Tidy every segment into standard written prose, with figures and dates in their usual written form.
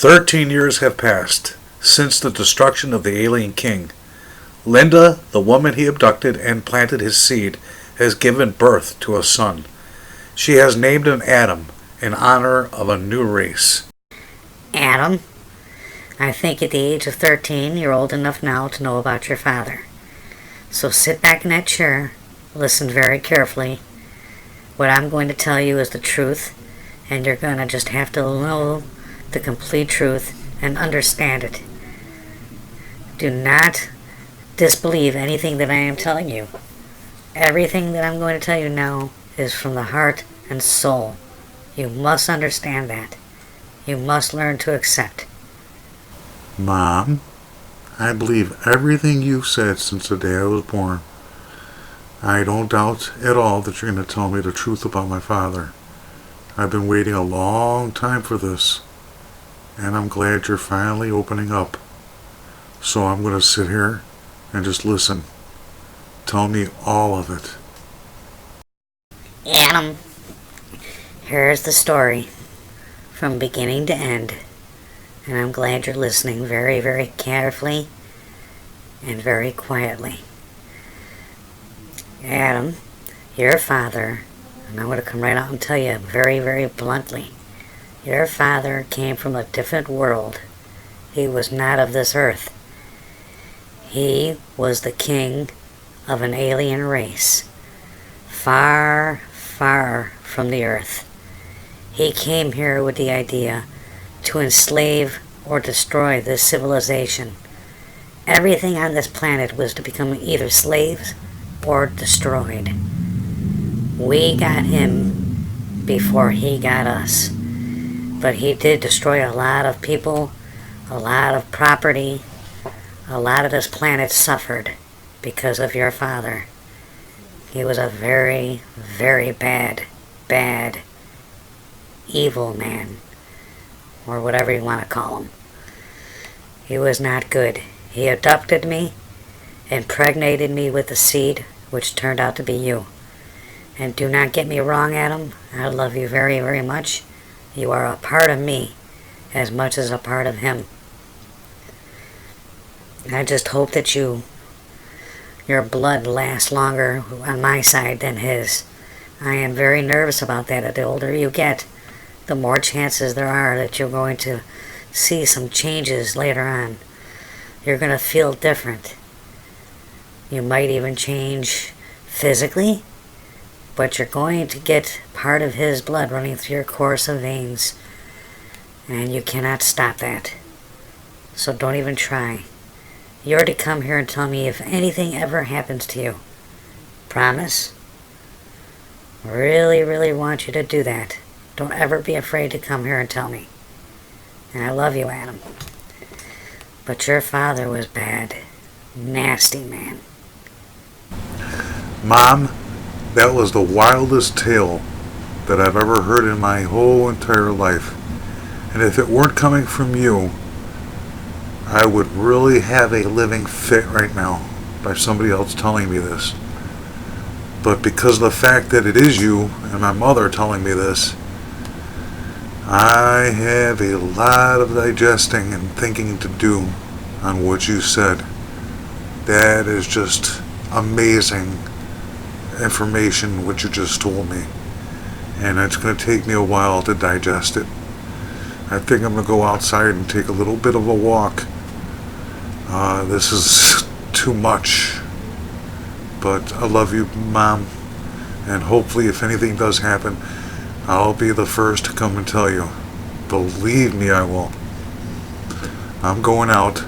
13 years have passed since the destruction of the alien king. Linda, the woman he abducted and planted his seed, has given birth to a son. She has named him Adam in honor of a new race. Adam, I think at the age of 13, you're old enough now to know about your father. So sit back in that chair, listen very carefully. What I'm going to tell you is the truth, and you're going to just have to know the complete truth and understand it. Do not disbelieve anything that I am telling you. Everything that I'm going to tell you now is from the heart and soul. You must understand that. You must learn to accept. Mom, I believe everything you've said since the day I was born. I don't doubt at all that you're going to tell me the truth about my father. I've been waiting a long time for this, and I'm glad you're finally opening up. So I'm going to sit here and just listen. Tell me all of it. Adam, here's the story from beginning to end. And I'm glad you're listening very, very carefully and very quietly. Adam, your father, and I'm going to come right out and tell you very, very bluntly, your father came from a different world. He was not of this earth. He was the king of an alien race, far, far from the earth. He came here with the idea to enslave or destroy this civilization. Everything on this planet was to become either slaves or destroyed. We got him before he got us. But he did destroy a lot of people, a lot of property. A lot of this planet suffered because of your father. He was a very, very bad, evil man, or whatever you want to call him. He was not good. He adopted me, impregnated me with the seed, which turned out to be you. And do not get me wrong, Adam. I love you very, very much. You are a part of me, as much as a part of him. I just hope that your blood lasts longer on my side than his. I am very nervous about that. The older you get, the more chances there are that you're going to see some changes later on. You're going to feel different. You might even change physically, but you're going to get part of his blood running through your course of veins, and you cannot stop that. So don't even try. You're to come here and tell me if anything ever happens to you. Promise? Really, really want you to do that. Don't ever be afraid to come here and tell me. And I love you, Adam. But your father was bad. Nasty man. Mom, that was the wildest tale that I've ever heard in my whole entire life. And if it weren't coming from you, I would really have a living fit right now by somebody else telling me this. But because of the fact that it is you and my mother telling me this, I have a lot of digesting and thinking to do on what you said. That is just amazing information what you just told me. And it's going to take me a while to digest it. I think I'm going to go outside and take a little bit of a walk. This is too much. But I love you, Mom. And hopefully if anything does happen, I'll be the first to come and tell you. Believe me, I will. I'm going out.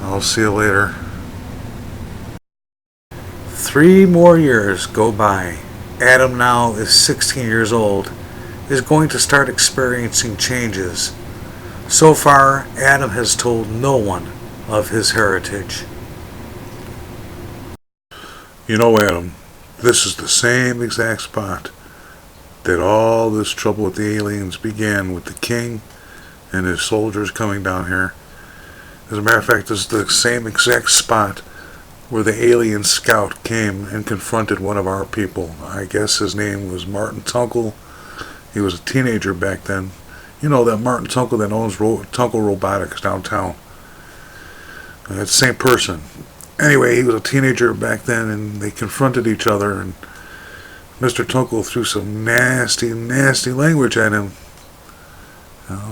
I'll see you later. 3 more years go by. Adam now is 16 years old, is going to start experiencing changes. So far, Adam has told no one of his heritage. You know, Adam, this is the same exact spot that all this trouble with the aliens began, with the king and his soldiers coming down here. As a matter of fact, this is the same exact spot where the alien scout came and confronted one of our people. I guess his name was Martin Tunkel. He was a teenager back then. You know, that Martin Tunkel that owns Tunkel Robotics downtown. It's the same person. Anyway, he was a teenager back then, and they confronted each other, and Mr. Tunkel threw some nasty, nasty language at him.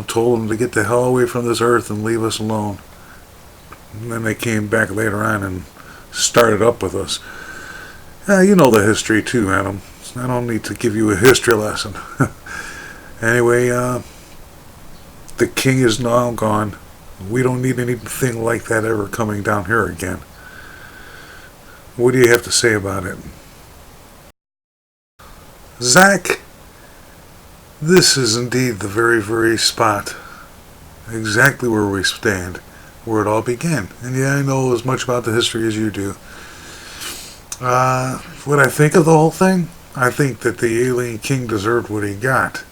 Told him to get the hell away from this earth and leave us alone. And then they came back later on and started up with us. You know the history too, Adam. I don't need to give you a history lesson. Anyway, the king is now gone. We don't need anything like that ever coming down here again. What do you have to say about it? Zach, this is indeed the very, very spot. Exactly where we stand. Where it all began. And yeah, I know as much about the history as you do. What I think of the whole thing? I think that the alien king deserved what he got.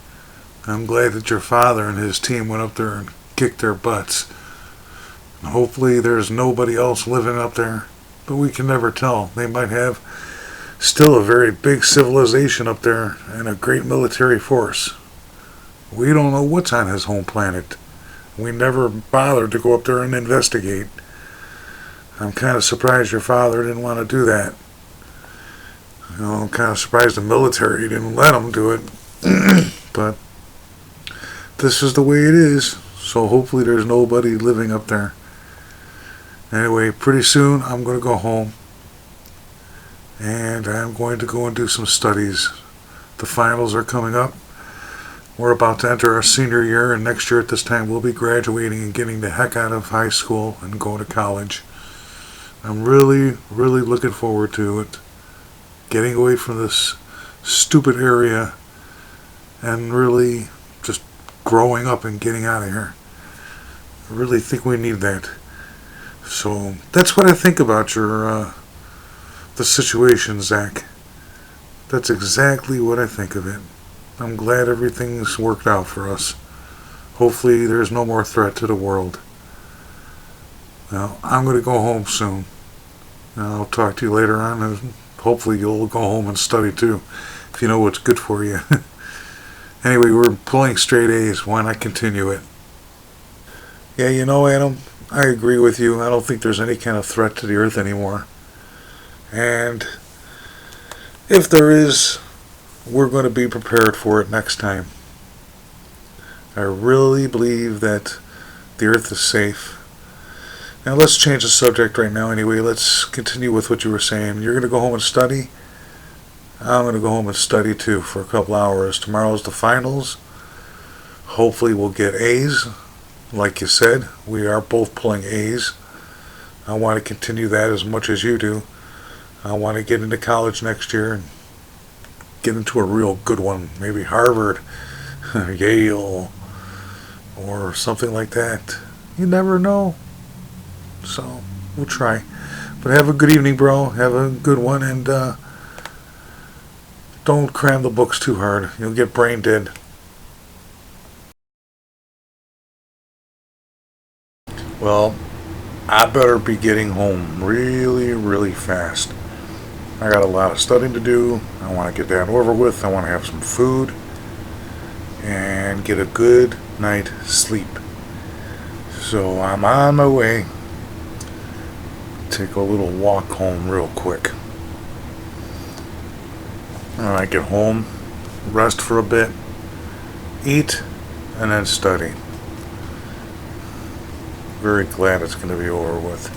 I'm glad that your father and his team went up there and kicked their butts. And hopefully there's nobody else living up there. But we can never tell. They might have still a very big civilization up there and a great military force. We don't know what's on his home planet. We never bothered to go up there and investigate. I'm kind of surprised your father didn't want to do that. I'm kind of surprised the military didn't let him do it. But this is the way it is. So hopefully there's nobody living up there. Anyway, pretty soon I'm going to go home. And I'm going to go and do some studies. The finals are coming up. We're about to enter our senior year, and next year at this time we'll be graduating and getting the heck out of high school and going to college. I'm really, really looking forward to it. Getting away from this stupid area and really just growing up and getting out of here. I really think we need that. So that's what I think about the situation, Zach. That's exactly what I think of it. I'm glad everything's worked out for us. Hopefully there's no more threat to the world. Now, I'm going to go home soon. I'll talk to you later on, and hopefully you'll go home and study too, if you know what's good for you. Anyway, we're pulling straight A's. Why not continue it? Yeah, you know, Adam, I agree with you. I don't think there's any kind of threat to the earth anymore. And if there is, we're going to be prepared for it next time. I really believe that the earth is safe. Now let's change the subject right now anyway. Let's continue with what you were saying. You're going to go home and study? I'm going to go home and study too for a couple hours. Tomorrow's the finals. Hopefully we'll get A's. Like you said, we are both pulling A's. I want to continue that as much as you do. I want to get into college next year and get into a real good one. Maybe Harvard, Yale, or something like that. You never know. So, we'll try. But have a good evening, bro. Have a good one, and don't cram the books too hard. You'll get brain dead. Well, I better be getting home really, really fast. I got a lot of studying to do. I want to get that over with. I want to have some food and get a good night's sleep. So I'm on my way. Take a little walk home real quick. And I get home, rest for a bit, eat, and then study. Very glad it's going to be over with.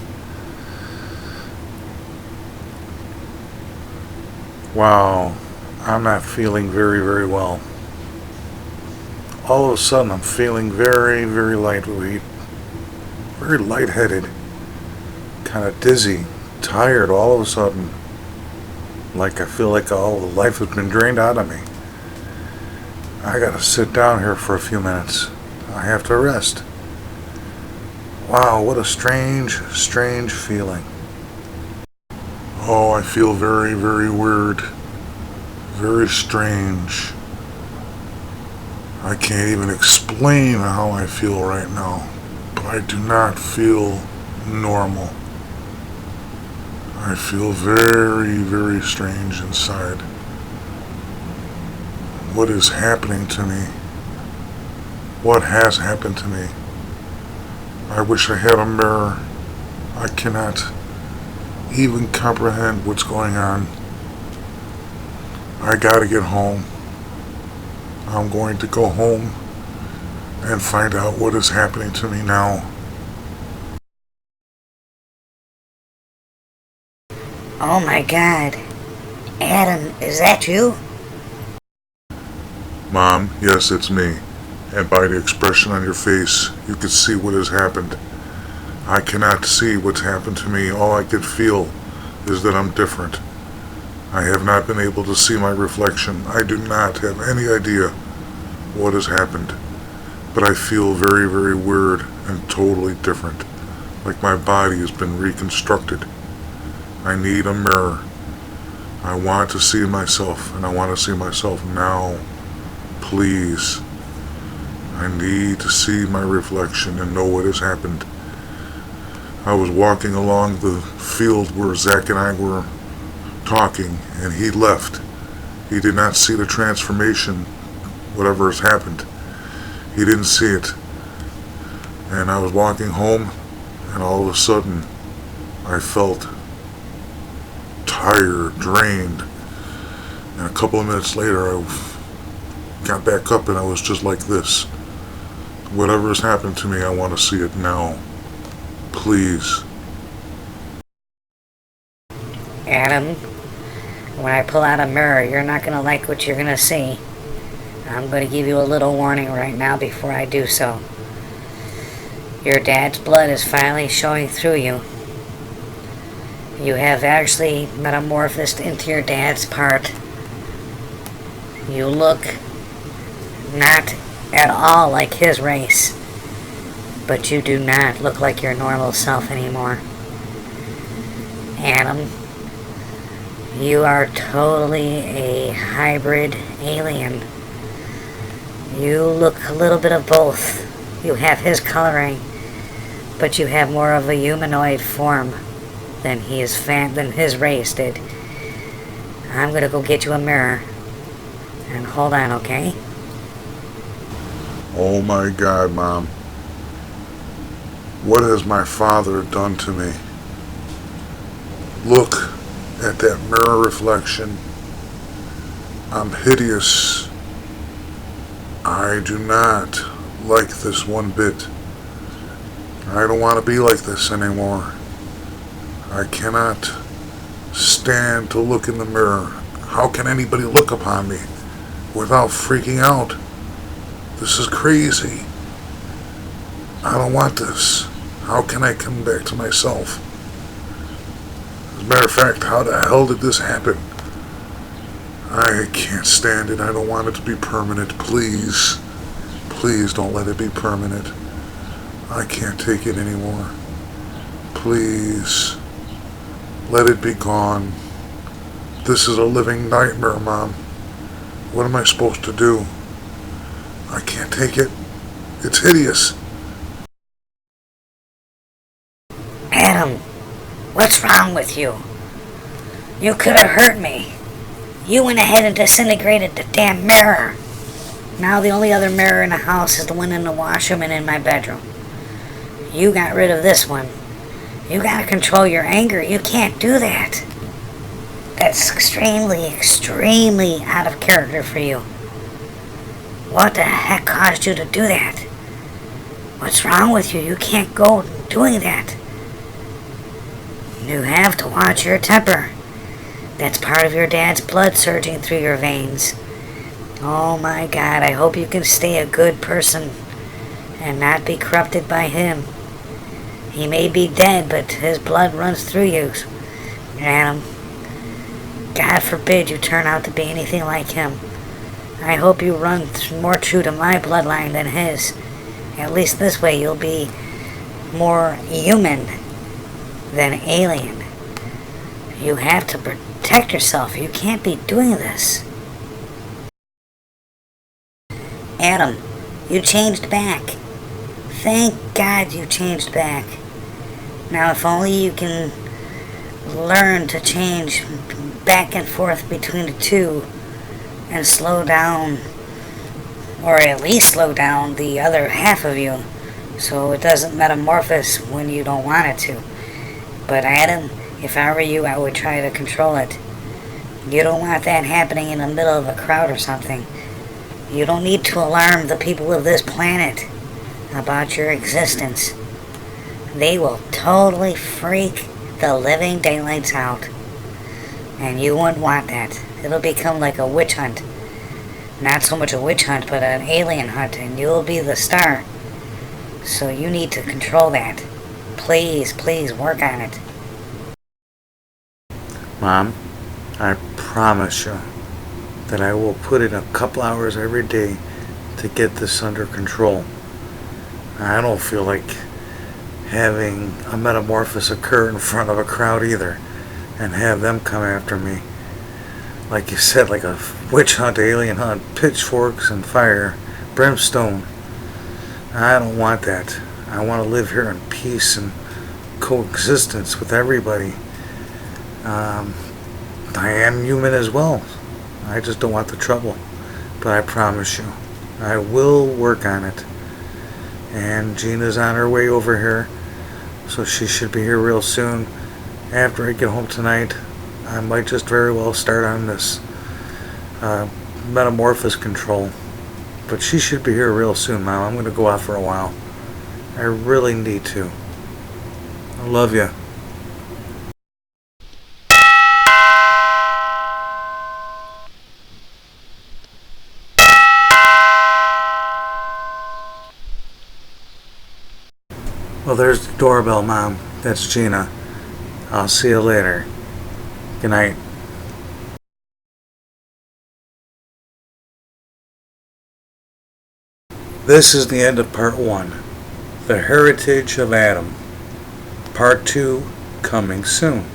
Wow, I'm not feeling very, very well. All of a sudden, I'm feeling very, very lightweight, very lightheaded, kind of dizzy, tired all of a sudden. Like I feel like all the life has been drained out of me. I gotta sit down here for a few minutes. I have to rest. Wow, what a strange, strange feeling. Oh, I feel very, very weird. Very strange. I can't even explain how I feel right now, but I do not feel normal. I feel very, very strange inside. What is happening to me? what has happened to me. I wish I had a mirror. I cannot even comprehend what's going on. I gotta get home. I'm going to go home and find out what is happening to me now. Oh my God. Adam, is that you? Mom, yes, it's me. And by the expression on your face, you can see what has happened. I cannot see what's happened to me. All I can feel is that I'm different. I have not been able to see my reflection. I do not have any idea what has happened. But I feel very, very weird and totally different. Like my body has been reconstructed. I need a mirror. I want to see myself, and I want to see myself now. Please. I need to see my reflection and know what has happened. I was walking along the field where Zach and I were talking, and he left. He did not see the transformation, whatever has happened. He didn't see it. And I was walking home, and all of a sudden, I felt tired, drained. And a couple of minutes later, I got back up and I was just like this. Whatever has happened to me, I want to see it now. Please. Adam, when I pull out a mirror, you're not going to like what you're going to see. I'm going to give you a little warning right now before I do so. Your dad's blood is finally showing through you. You have actually metamorphosed into your dad's part. You look not at all like his race, but you do not look like your normal self anymore. Adam, you are totally a hybrid alien. You look a little bit of both. You have his coloring, but you have more of a humanoid form than his race did. I'm gonna go get you a mirror. And hold on, okay? Oh my God, Mom. What has my father done to me? Look at that mirror reflection. I'm hideous. I do not like this one bit. I don't want to be like this anymore. I cannot stand to look in the mirror. How can anybody look upon me without freaking out? This is crazy. I don't want this. How can I come back to myself? As a matter of fact, how the hell did this happen? I can't stand it. I don't want it to be permanent. Please. Please don't let it be permanent. I can't take it anymore. Please. Let it be gone. This is a living nightmare, Mom. What am I supposed to do? I can't take it. It's hideous. Adam, what's wrong with you? You could have hurt me. You went ahead and disintegrated the damn mirror. Now the only other mirror in the house is the one in the washroom and in my bedroom. You got rid of this one. You gotta control your anger. You can't do that. That's extremely, extremely out of character for you. What the heck caused you to do that? What's wrong with you? You can't go doing that. You have to watch your temper. That's part of your dad's blood surging through your veins. Oh my God, I hope you can stay a good person and not be corrupted by him. He may be dead, but his blood runs through you, Adam. God forbid you turn out to be anything like him. I hope you run more true to my bloodline than his. At least this way you'll be more human than alien. You have to protect yourself. You can't be doing this. Adam, you changed back. Thank God you changed back. Now if only you can learn to change back and forth between the two and slow down Or at least slow down the other half of you so it doesn't metamorphose when you don't want it to. But Adam, if I were you, I would try to control it. You don't want that happening in the middle of a crowd or something. You don't need to alarm the people of this planet about your existence. They will totally freak the living daylights out. And you wouldn't want that. It'll become like a witch hunt. Not so much a witch hunt, but an alien hunt, and you'll be the star. So you need to control that. Please, please work on it. Mom, I promise you that I will put in a couple hours every day to get this under control. I don't feel like having a metamorphosis occur in front of a crowd either and have them come after me. Like you said, like a witch hunt, alien hunt, pitchforks and fire, brimstone. I don't want that. I want to live here in peace and coexistence with everybody. I am human as well. I just don't want the trouble. But I promise you, I will work on it. And Gina's on her way over here, so she should be here real soon. After I get home tonight, I might just very well start on this metamorphosis control. But she should be here real soon, Mom. I'm going to go out for a while. I really need to. I love you. Well, there's the doorbell, Mom. That's Gina. I'll see you later. Good night. This is the end of part 1. The Heritage of Adam. Part 2 coming soon.